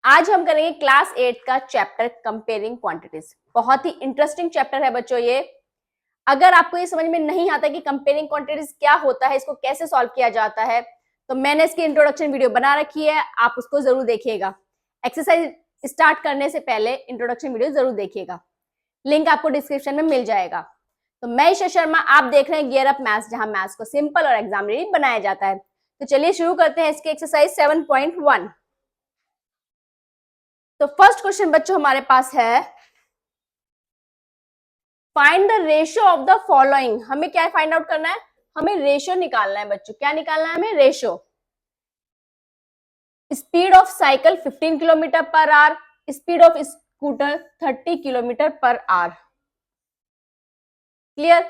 आज हम करेंगे क्लास 8 का चैप्टर कंपेयरिंग क्वांटिटीज। बहुत ही इंटरेस्टिंग चैप्टर है बच्चों ये। अगर आपको ये समझ में नहीं आता कि कंपेयरिंग क्वांटिटीज क्या होता है, इसको कैसे सॉल्व किया जाता है, तो मैंने इसकी इंट्रोडक्शन वीडियो बना रखी है, आप उसको जरूर देखिएगा। एक्सरसाइज स्टार्ट करने से पहले इंट्रोडक्शन वीडियो जरूर देखिएगा, लिंक आपको डिस्क्रिप्शन में मिल जाएगा। तो मैं ईशा शर्मा, आप देख रहे हैं गियर अप मैथ्स, जहां मैथ्स को सिंपल और एग्जाम रेडी बनाया जाता है। तो चलिए शुरू करते हैं इसकी एक्सरसाइज 7.1। तो फर्स्ट क्वेश्चन बच्चों हमारे पास है, find the ratio of the following. हमें क्या फाइंड आउट करना है? हमें रेशियो निकालना है बच्चों। क्या निकालना है हमें? Ratio. Speed of cycle 15 kilometre per hour, speed of scooter 30 kilometre per hour. Clear?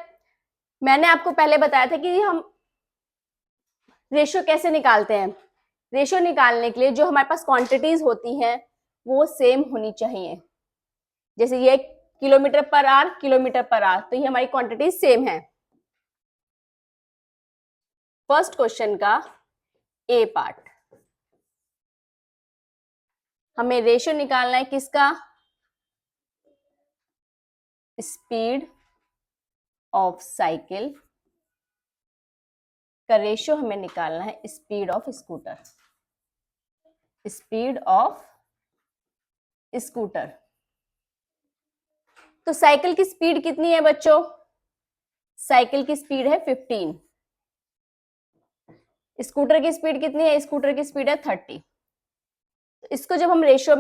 मैंने आपको पहले बताया था कि हम रेशियो कैसे निकालते हैं। रेशियो निकालने के लिए जो हमारे पास क्वांटिटीज होती हैं वो सेम होनी चाहिए। जैसे ये kilometre per hour, kilometre per hour, तो ये हमारी क्वांटिटी सेम है। फर्स्ट क्वेश्चन का ए पार्ट, हमें रेशियो निकालना है किसका? स्पीड ऑफ साइकिल का रेशियो हमें निकालना है speed of scooter. Speed of scooter, तो साइकिल की स्पीड कितनी है बच्चों? साइकिल की स्पीड है 15। स्कूटर की स्पीड कितनी है? स्कूटर की स्पीड है 30। तो इसको जब हम रेशियो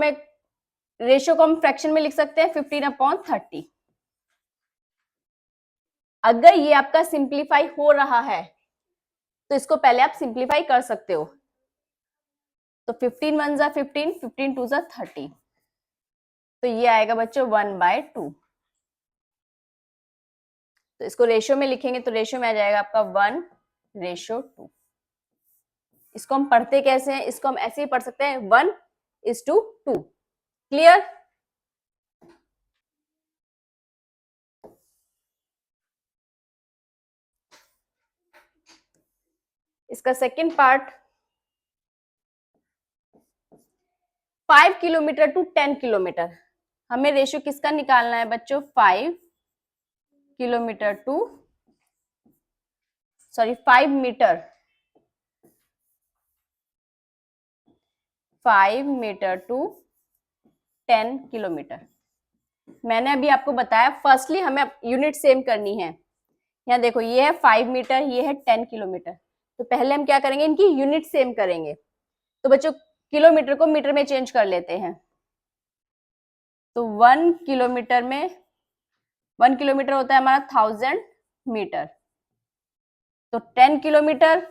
को हम फ्रैक्शन में लिख सकते हैं 15/30। अगर ये आपका सिंप्लीफाई हो रहा है तो इसको पहले आप सिंप्लीफाई कर सकते हो। तो 15 1 जा 15, 15 2 जा 30, तो ये आएगा बच्चों 1/2। तो इसको रेशियो में लिखेंगे तो रेशियो में आ जाएगा आपका 1:2। इसको हम पढ़ते कैसे हैं? इसको हम ऐसे ही पढ़ सकते हैं 1:2। क्लियर? इसका second part, 5 kilometre to 10 kilometre. हमें रेशियो किसका निकालना है बच्चों? 5 kilometre to 5 metre, 5 metre to 10 kilometre. मैंने अभी आपको बताया, फर्स्टली हमें यूनिट सेम करनी है। यहाँ देखो, ये है 5 मीटर, ये है 10 किलोमीटर। तो पहले हम क्या करेंगे? इनकी यूनिट सेम करेंगे। तो बच्चों किलोमीटर को मीटर में चेंज कर लेते हैं। तो 1 किलोमीटर में 1 किलोमीटर होता है हमारा 1000 मीटर। तो 10 किलोमीटर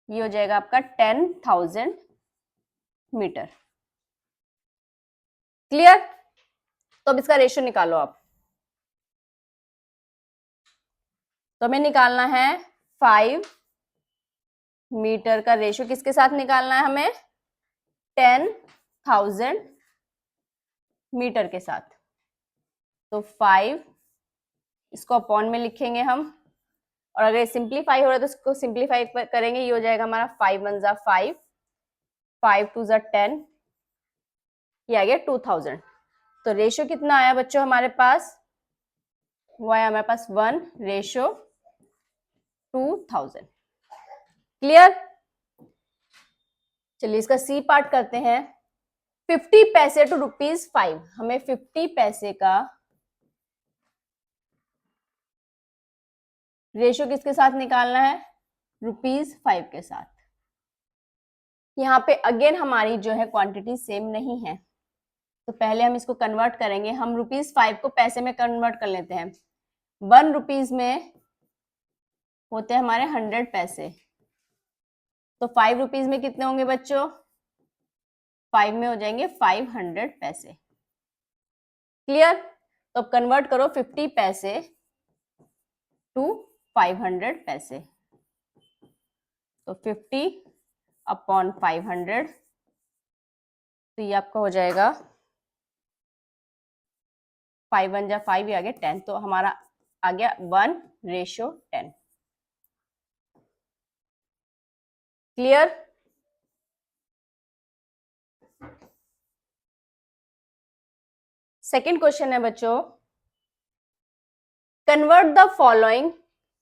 ये हो जाएगा आपका 10,000 मीटर। क्लियर? तो अब इसका रेशियो निकालो आप। तो हमें निकालना है 5 मीटर का रेशियो किसके साथ निकालना है हमें? 10,000 मीटर के साथ। तो 5 इसको अपॉन में लिखेंगे हम, और अगर सिंप्लीफाई हो रहा है तो इसको सिंप्लीफाई करेंगे। ये हो जाएगा हमारा 5 1 जा 5, 5 2 जा 10, ये आ गया 2000। तो रेशियो कितना आया बच्चों हमारे पास? वो आया हमारे पास 1:2000। क्लियर? चलिए इसका सी पार्ट करते हैं। 50 पैसे टू ₹5। हमें 50 पैसे का रेशियो किसके साथ निकालना है? ₹5 के साथ। यहाँ पे अगेन हमारी जो है क्वांटिटी सेम नहीं है, तो पहले हम इसको कन्वर्ट करेंगे। हम ₹5 को पैसे में कन्वर्ट कर लेते हैं। 1 रुपीज में होते हैं हमारे 100 पैसे। तो 5 रुपीज में कितने होंगे बच्चों? 5 में हो जाएंगे 500 पैसे। क्लियर? तो अब कन्वर्ट करो 50 पैसे टू 500 पैसे। तो 50/500, तो ये आपका हो जाएगा 5 1 जा 5, ये आ गया 10। तो हमारा आ गया 1:10। क्लियर? सेकंड क्वेश्चन है बच्चों, convert the following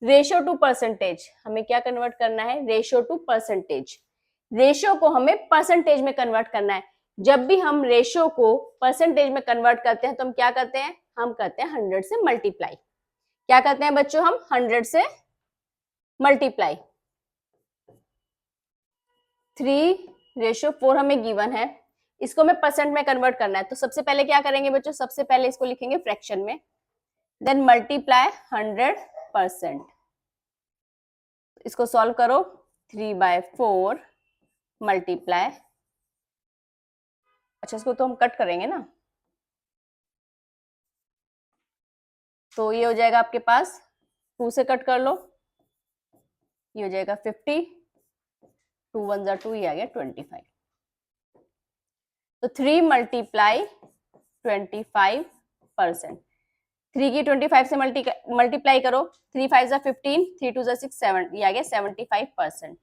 ratio two percentage. हमें क्या कन्वर्ट करना है? Ratio two percentage. रेशियो को हमें परसेंटेज में कन्वर्ट करना है। जब भी हम रेशियो को परसेंटेज में कन्वर्ट करते हैं तो हम क्या करते हैं? हम करते हैं 100 से मल्टीप्लाई। क्या करते हैं बच्चों? हम 100 से मल्टीप्लाई। 3:4 हमें गिवन है, इसको हमें परसेंट में कन्वर्ट करना है। तो सबसे पहले क्या करेंगे बच्चों? सबसे पहले इसको लिखेंगे फ्रैक्शन में, देन मल्टीप्लाई 100%। इसको सॉल्व करो, 3/4 मल्टीप्लाई, अच्छा इसको तो हम कट करेंगे ना, तो ये हो जाएगा आपके पास 2 से कट कर लो, ये हो जाएगा 50, 2 1 जा 2, ये आ गया 25। तो 3 मल्टीप्लाई 25%। 3 की 25 से मल्टीप्लाई करो, 3 5 जा 15, 3 2 जा 6 7, ये आ गया 75%।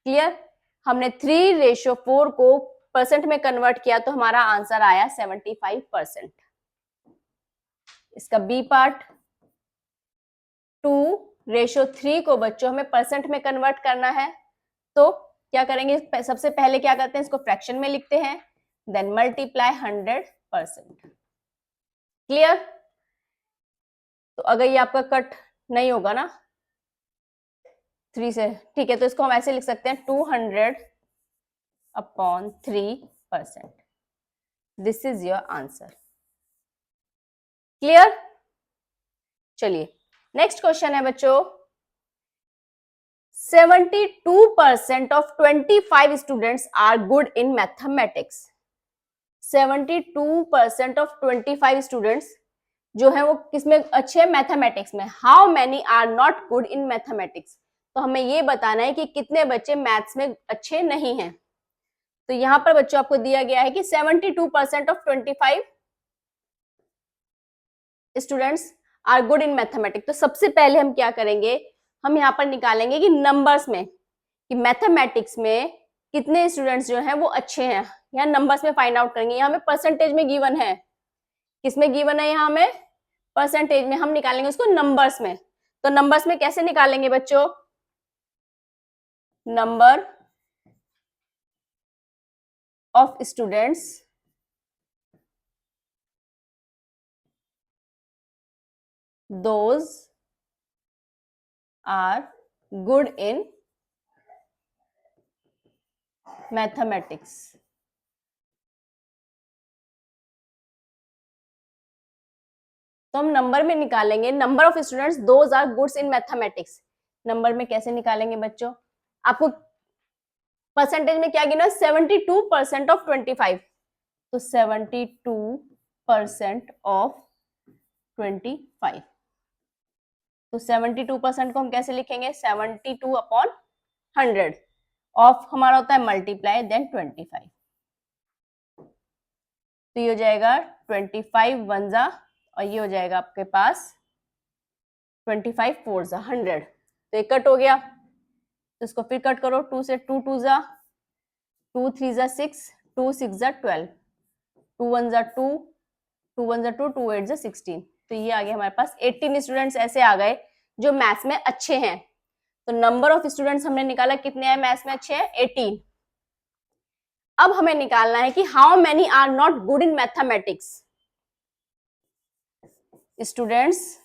क्लियर? हमने 3:4 को परसेंट में कन्वर्ट किया तो हमारा आंसर आया 75%। इसका बी पार्ट, 2:3 को बच्चों हमें परसेंट में कन्वर्ट करना है, तो क्या करेंगे? सबसे पहले क्या करते हैं? इसको फ्रैक्शन में लिखते हैं, देन मल्टीप्लाई 100%। क्लियर? तो अगर ये आपका कट नहीं होगा ना 3 से, ठीक है, तो इसको हम ऐसे लिख सकते हैं 200/3%। This is your answer. Clear? चलिए नेक्स्ट क्वेश्चन है बच्चों, 72% of 25 students are good in mathematics. 72% of 25 students जो है वो किसमें अच्छे हैं? मैथमेटिक्स में। How many are not good in mathematics? तो हमें ये बताना है कि कितने बच्चे मैथ्स में अच्छे नहीं हैं। तो यहां पर बच्चों आपको दिया गया है कि 72% of 25 students are good in mathematics. तो सबसे पहले हम क्या करेंगे? हम यहाँ पर निकालेंगे कि नंबर्स में, कि मैथमेटिक्स में कितने स्टूडेंट्स जो हैं वो अच्छे हैं। यहाँ नंबर्स में फाइंड आउट करेंगे। यहाँ हमें परसेंटेज में गिवन है, किसमें गिवन है? यहाँ हमें परसेंटेज में, हम निकालेंगे उसको नंबर्स में। तो नंबर्स में कैसे निकालेंगे बच्चों? Number of students those are good in mathematics। तो हम नंबर में निकालेंगे number of students those are goods in mathematics. Number में कैसे निकालेंगे बच्चों? आपको परसेंटेज में क्या गिना? 72% ऑफ 25। तो 72% ऑफ 25। तो 72% को हम कैसे लिखेंगे? 72/100। ऑफ हमारा होता है मल्टीप्लाई, देन 25। तो ये हो जाएगा 25 1 जा, और ये हो जाएगा आपके पास 25 4 जा 100। तो ये कट हो गया, तो इसको फिर कट करो, 2 से 2 2 जा, 2 3 जा 6, 2 6 जा 12, 2 1 जा 2, 2 1 जा 2, 2 8 जा 16। तो ये आ गया हमारे पास 18 स्टूडेंट्स ऐसे आ गए जो मैथ्स में अच्छे हैं। तो नंबर ऑफ स्टूडेंट्स हमने निकाला, कितने हैं मैथ्स में अच्छे हैं? 18। अब हमें निकालना है कि how many are not good in mathematics. Students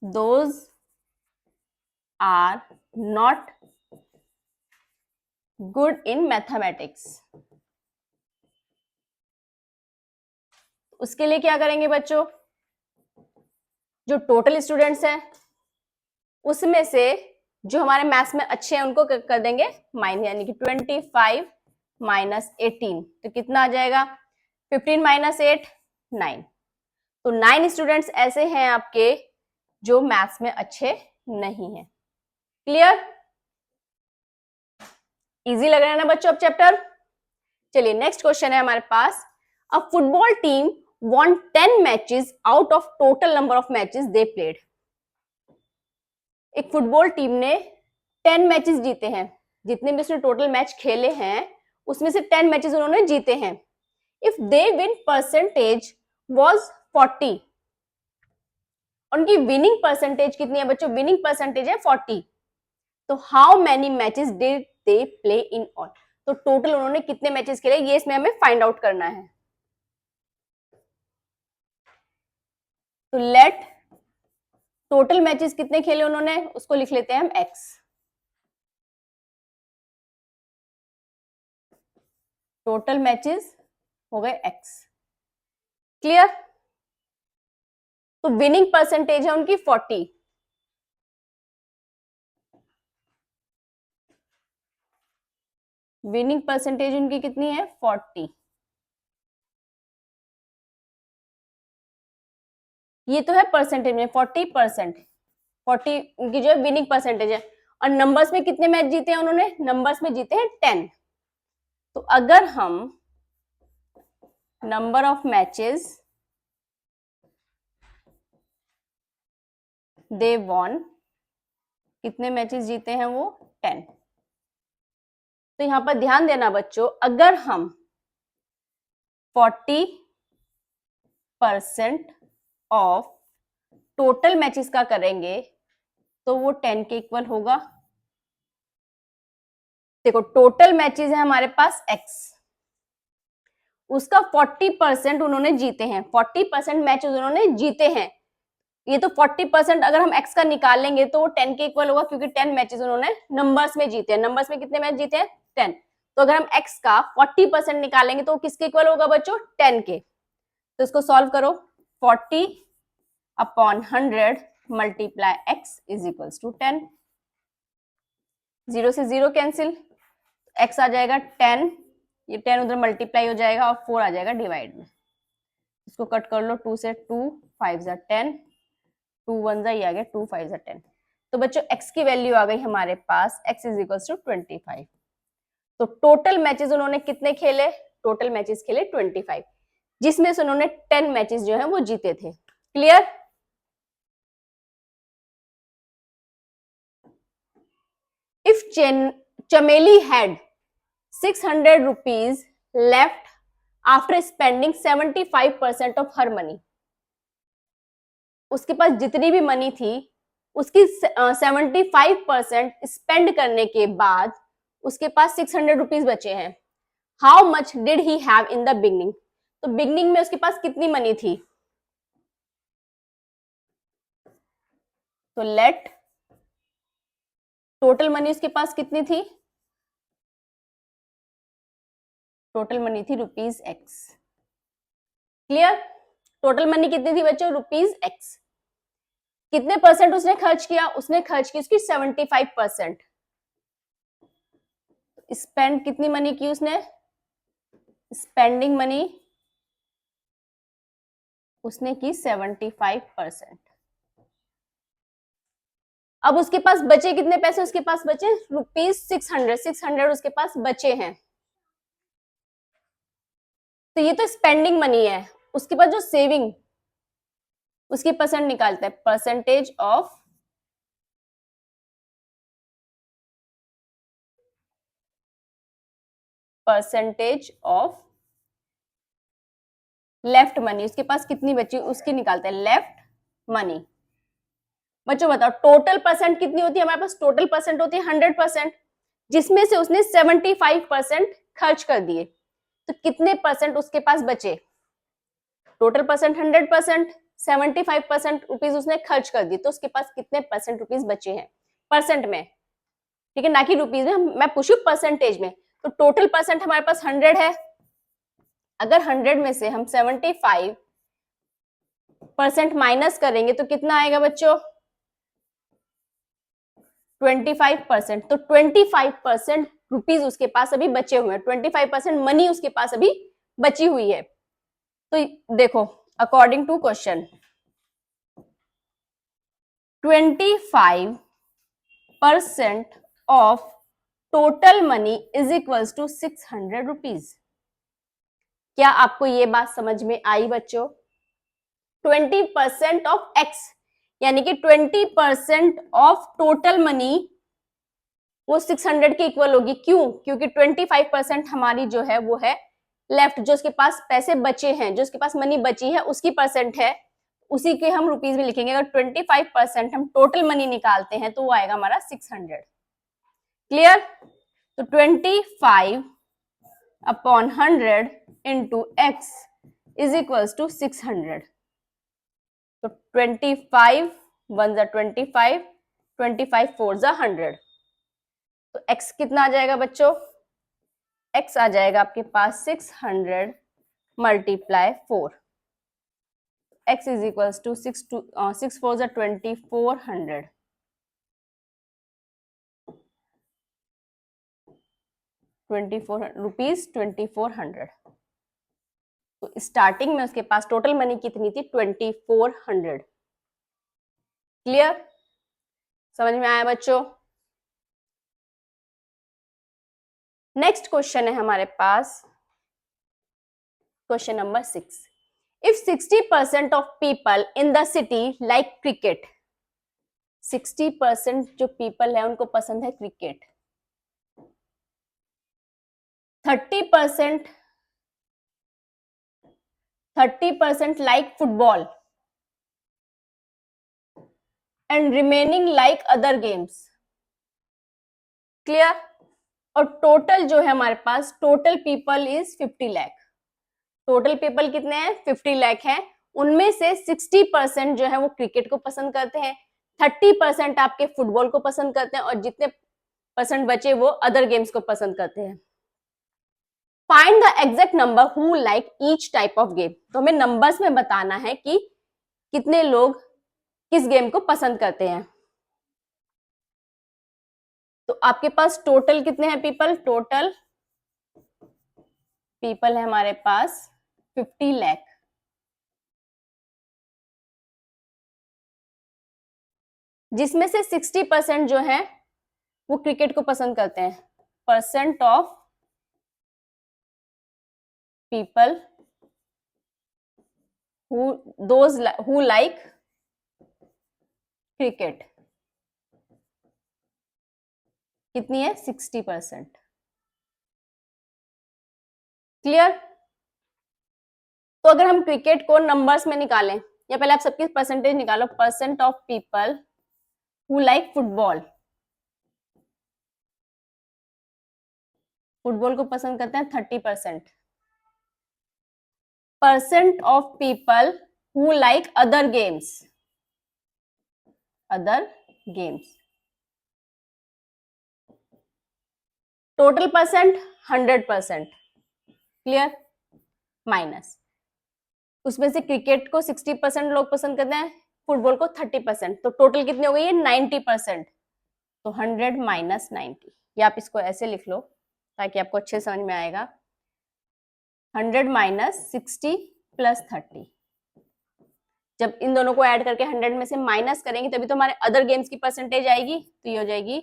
those are not good in mathematics. उसके लिए क्या करेंगे बच्चों? जो टोटल स्टूडेंट्स हैं उसमें से जो हमारे मैथ्स में अच्छे हैं उनको कर देंगे माइनस, यानी कि 25 - 18। तो कितना आ जाएगा? 15 - 8 9। तो 9 स्टूडेंट्स ऐसे हैं आपके जो मैथ्स में अच्छे नहीं हैं। क्लियर? इजी लग रहा है ना बच्चों अब चैप्टर? चलिए नेक्स्ट क्वेश्चन है हमारे पास, a football team won 10 matches out of total number of matches they played. एक फुटबॉल टीम ने 10 मैचेस जीते हैं, जितने भी उसने टोटल मैच खेले हैं उसमें से 10 मैचेस उन्होंने जीते हैं। If they win percentage was 40, उनकी विनिंग परसेंटेज कितनी है बच्चों? विनिंग परसेंटेज है 40। तो how many matches did they play in all? तो टोटल उन्होंने कितने मैचेस खेले, ये इसमें हमें फाइंड आउट करना है। तो लेट टोटल मैचेस कितने खेले उन्होंने, उसको लिख लेते हैं हम x। टोटल मैचेस हो गए x। क्लियर? तो विनिंग परसेंटेज है उनकी 40। विनिंग परसेंटेज उनकी कितनी है? 40। ये तो है परसेंटेज में 40%, 40 उनकी जो है विनिंग परसेंटेज है। और नंबर्स में कितने मैच जीते हैं उन्होंने? नंबर्स में जीते हैं 10। तो अगर हम number of matches they won, कितने मैचेस जीते हैं वो? 10। तो यहां पर ध्यान देना बच्चों, अगर हम 40% ऑफ टोटल मैचेस का करेंगे तो वो 10 के इक्वल होगा। देखो टोटल मैचेस है हमारे पास x, उसका 40% उन्होंने जीते हैं, 40% मैचेस उन्होंने जीते हैं। ये तो 40% अगर हम x का निकाल लेंगे तो वो 10 के इक्वल होगा, क्योंकि 10 मैचेस उन्होंने नंबर्स में जीते हैं। नंबर्स में कितने मैच जीते हैं? 10। तो अगर हम x का 40% निकालेंगे तो वो किसके इक्वल होगा बच्चों? 10 के। तो इसको सॉल्व करो, 40/100 multiply x is equals to 10। 0 से 0 कैंसिल, x आ जाएगा 10, ये 10 उधर मल्टीप्लाई हो जाएगा और 4 आ जाएगा डिवाइड में। इसको कट कर लो, 2 से 2, 5 जा 10, 2 1 जा, ये आ गया 2 5 जा 10। तो बच्चों x की वैल्यू आ गई हमारे पास, x इज इक्वल्स टू 25। तो टोटल मैचेस उन्होंने कितने खेले? टोटल मैचेस खेले 25, जिसमें से उन्होंने 10 मैचेस जो है वो जीते थे। क्लियर? इफ चमेली had 600 rupees left after spending 75% of her money, उसके पास जितनी भी मनी थी उसकी 75% स्पेंड करने के बाद उसके पास 600 रुपीज बचे हैं। How much did he have in the beginning? तो बिगनिंग में उसके पास कितनी मनी थी? तो लेट टोटल मनी उसके पास कितनी थी? टोटल मनी थी ₹x। क्लियर? टोटल मनी कितनी थी बच्चों? ₹x। कितने परसेंट उसने खर्च किया? उसने खर्च की उसकी 75%। स्पेंड कितनी मनी की उसने? स्पेंडिंग मनी उसने की 75%। अब उसके पास बचे कितने पैसे? उसके पास बचे ₹600। 600 उसके पास बचे हैं। तो ये तो स्पेंडिंग मनी है। उसके पास जो सेविंग, उसकी परसेंट निकालते हैं, परसेंटेज ऑफ लेफ्ट मनी, उसके पास कितनी बची उसकी निकालते हैं, लेफ्ट मनी। बच्चों बताओ टोटल परसेंट कितनी होती है हमारे पास? टोटल परसेंट होती है 100%, जिसमें से उसने 75% खर्च कर दिए। तो कितने परसेंट उसके पास बचे? टोटल परसेंट 100%, 75% रुपीज उसने खर्च कर दी, तो उसके पास कितने परसेंट रुपीज बचे हैं? परसेंट में, ठीक है, ना कि रुपीज में। मैं पूछू परसेंटेज में। तो टोटल परसेंट हमारे पास 100 है। अगर 100 में से हम 75% माइनस करेंगे तो कितना आएगा बच्चों? 25%। तो 25% रुपीज उसके पास अभी बचे हुए हैं, 25% मनी उसके पास अभी बची हुई है। तो देखो according to question, 25% of total money is equals to 600 rupees. क्या आपको ये बात समझ में आई बच्चों? 20% ऑफ x, यानी कि 20% ऑफ टोटल मनी वो 600 के इक्वल होगी। क्यों? क्योंकि 25% हमारी जो है वो है लेफ्ट, जो उसके पास पैसे बचे हैं, जो उसके पास मनी बची है उसकी परसेंट है, उसी के हम रुपीज में लिखेंगे। अगर 25% हम टोटल मनी निकालते हैं तो वो आएगा हमारा 600। क्लियर? तो 25 upon 100 into x is equals to 600। तो 25 1 जा 25, 25 4 जा 100। तो x कितना आ जाएगा बच्चों? x आ जाएगा आपके पास 600 multiply 4। x is equals to 6 4 जा 2400। 24 रुपीज 2400। तो स्टार्टिंग में उसके पास टोटल मनी कितनी थी? 2400। क्लियर? समझ में आया बच्चों? नेक्स्ट क्वेश्चन है हमारे पास, question number 6। If 60% of people in the city like cricket, 60% जो पीपल है उनको पसंद है cricket, 30% like football and remaining like other games. Clear? और टोटल जो है हमारे पास, total people is 50 lakh. Total people कितने हैं? 50 लाख हैं। उनमें से 60% जो है वो क्रिकेट को पसंद करते हैं, 30% आपके फुटबॉल को पसंद करते हैं, और जितने परसेंट बचे वो अदर गेम्स को पसंद करते हैं। Find the exact number who like each type of game. तो हमें नंबर्स में बताना है कि कितने लोग किस गेम को पसंद करते हैं। तो आपके पास टोटल कितने हैं पीपल? टोटल पीपल है हमारे पास 50 लाख। जिसमें से 60% जो है वो क्रिकेट को पसंद करते हैं। Percent of people who like cricket कितनी है? 60%। क्लियर? तो अगर हम क्रिकेट को नंबर्स में निकालें, या पहले आप सबकी परसेंटेज निकालो। Percent of people who like football, football को पसंद करते हैं 30%। Percent of people who like other games, other games, total percent 100%। Clear? Minus उसमें से क्रिकेट को 60% लोग पसंद करते हैं, फुटबॉल को 30%, तो टोटल कितनी हो गई है? 90%। तो 100 माइनस 90, या आप इसको ऐसे लिख लो ताकि आपको अच्छे समझ में आएगा। 100 माइनस 60 प्लस 30। जब इन दोनों को ऐड करके 100 में से माइनस करेंगे तभी तो हमारे अदर गेम्स की परसेंटेज आएगी। तो ये हो जाएगी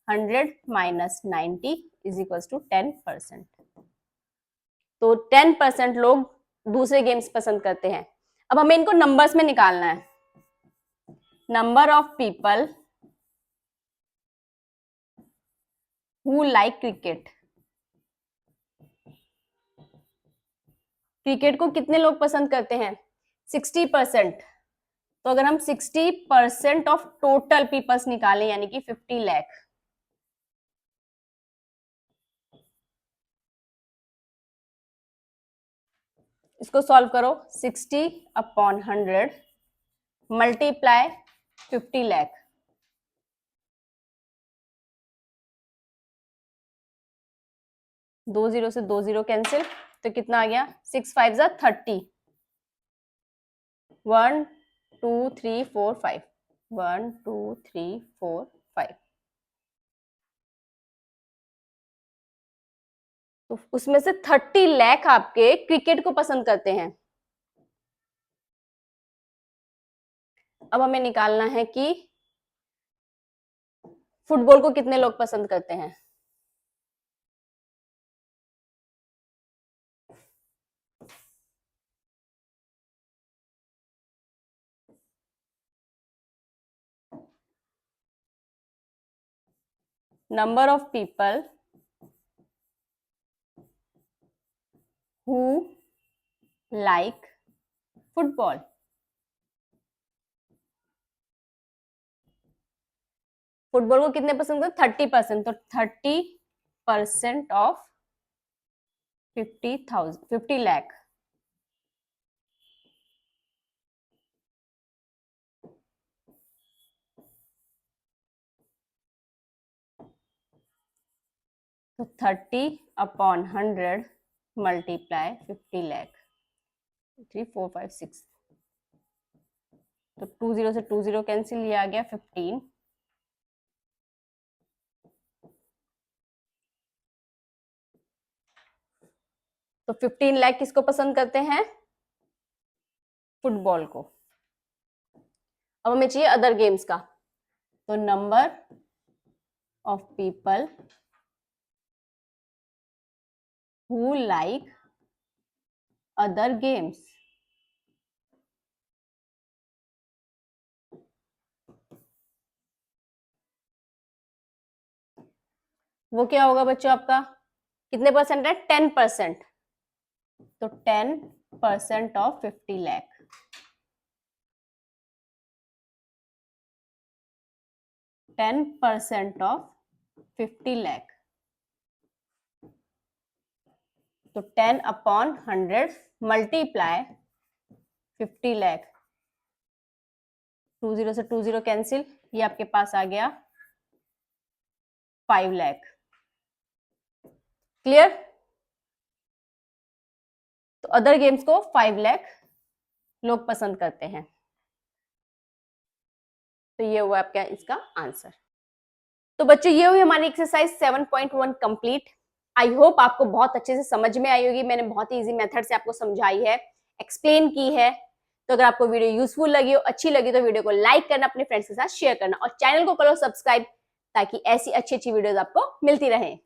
100 माइनस 90 इज इक्वल टू 10%। तो 10% लोग दूसरे गेम्स पसंद करते हैं। अब हमें इनको नंबर्स में निकालना है। Number of people who like cricket, cricket को कितने लोग पसंद करते हैं? 60%। तो अगर हम 60% ऑफ टोटल पीपल्स निकालें यानी कि 50 लाख, इसको सॉल्व करो। 60 अपॉन 100 मल्टीप्लाई 50 लाख। दो जीरो से दो जीरो कैंसिल, तो कितना आ गया? 6 5 जा 30। 1 2 3 4 5, 1 2 3 4 5। तो उसमें से 30 लाख आपके क्रिकेट को पसंद करते हैं। अब हमें निकालना है कि फुटबॉल को कितने लोग पसंद करते हैं। Number of people who like football. Football को कितने पसंद करते? 30%। तो 30% ऑफ 50 लाख। तो 30/100 मल्टीप्लाई 50 लाख। 3 4 5 6। तो 20 से 20 कैंसिल, ये आ गया 15। तो 15 लाख किसको पसंद करते हैं? फुटबॉल को। अब हमें चाहिए अदर गेम्स का। तो number of people who like other games. वो क्या होगा बच्चों आपका? कितने परसेंट है? 10%। तो 10% ऑफ 50 लाख। 10% ऑफ 50 लाख। तो 10/100 मल्टीप्लाई 50 लाख। 20 से 20 कैंसिल, ये आपके पास आ गया 5 लाख। क्लियर? तो अदर गेम्स को 5 लाख लोग पसंद करते हैं। तो ये हुआ आपका इसका आंसर। तो बच्चों ये हुई हमारी एक्सरसाइज 7.1 कंप्लीट। आई होप आपको बहुत अच्छे से समझ में आई होगी। मैंने बहुत ही इजी मेथड से आपको समझाई है, एक्सप्लेन की है। तो अगर आपको वीडियो यूजफुल लगी हो, अच्छी लगी, तो वीडियो को लाइक करना, अपने फ्रेंड्स के साथ शेयर करना और चैनल को करो सब्सक्राइब, ताकि ऐसी अच्छी अच्छी वीडियोस आपको मिलती रहे।